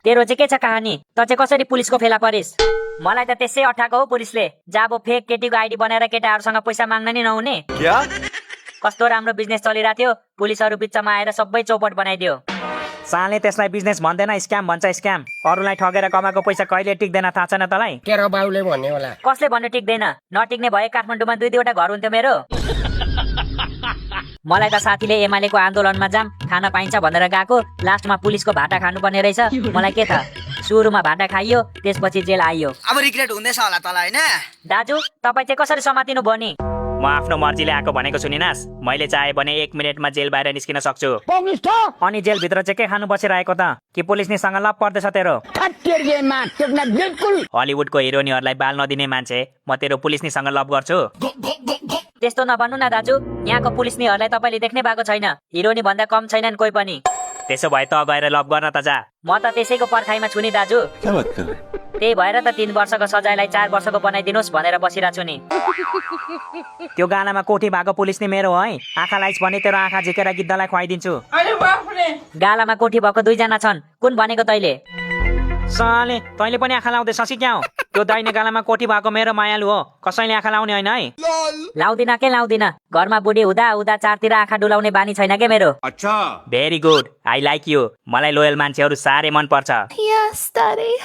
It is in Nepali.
तेरो चाहिँ के छ कहानी? त चाहिँ कसरी पुलिसको फेला परिस? मलाई त त्यसै अठाएको हो पुलिसले। जाबो फेक केटीको आइडी बनाएर केटाहरूसँग पैसा माग्न नि नहुने। कस्तो राम्रो बिजनेस चलिरहेको थियो, पुलिसहरू बिचमा आएर सबै चौपट बनाइदियो। साले त्यसलाई बिजनेस भन्दैन, स्क्याम भन्छ स्क्याम। अरूलाई ठगेर कमाएको पैसा कहिले टिक्दैन थाहा छैन तँलाई? तेरो बाउले भन्ने होला। कसले भन्नु टिक्दैन? नटिक्ने भए काठमाडौँमा 2-2वटा घर हुन्थ्यो मेरो। मलाई त साथीले एमालेको आन्दोलनमा जाम खान पाइन्छ भनेर गएको, लास्टमा पुलिसको भाटा खानुपर्ने रहेछ। मलाई के थाहा, सुरुमा भाटा खाइयो त्यसपछि जेल आइयो। अब रिग्रेट हुँदैछ होला तँलाई हैन? दाजु तपाईँ चाहिँ कसरी समातिनु भयो नि? म आफ्नो मर्जीले आएको भनेको सुनिनास्। मैले चाहे भने 1 मिनेटमा जेल बाहिर निस्किन सक्छु। अनि जेलभित्र चाहिँ के खानु बसिरहेको त? कि पुलिसनीसँग लप पर्दैछ तेरो? हलिउडको हिरोनीहरूलाई बाल नदिने मान्छे म तेरो पुलिसनीसँग लप गर्छु? त्यस्तो नभन्नु न दाजु, यहाँको पुलिसनीहरूलाई तपाईँले देख्नै भएको छैन। हिरोनी भन्दा कम छैनन् कोही पनि। त्यसो भए त गएर लप गर्न त जा। म त त्यसैको पर्खाइमा छु नि दाजु। त्यही भएर त 3 वर्षको सजायलाई 4 वर्षको बनाइदिनुहोस् भनेर बसिरहेको छु नि। त्यो गालामा कोठी भएको पुलिस नि मेरो है। आँखा लाइस भने तेरो आँखा झिकेर गिद्धलाई खुवाइदिन्छु। गालामा कोठी भएको 2 जना छन्, कुन भनेको तैले? साले तैँले पनि आँखा लाउँदैछस् कि क्या हो? त्यो दाहिने गालामा कोठी भएको मेरो मायालु हो, कसैले आँखा लाउने होइन है। लाउँदिन के लाउँदिन, घरमा बुढी हुँदा हुँदा चारतिर आँखा डुलाउने बानी छैन के मेरो। Very good, I like you. मलाई लोयल मान्छेहरू साह्रै मन पर्छ। Yes, Daddy.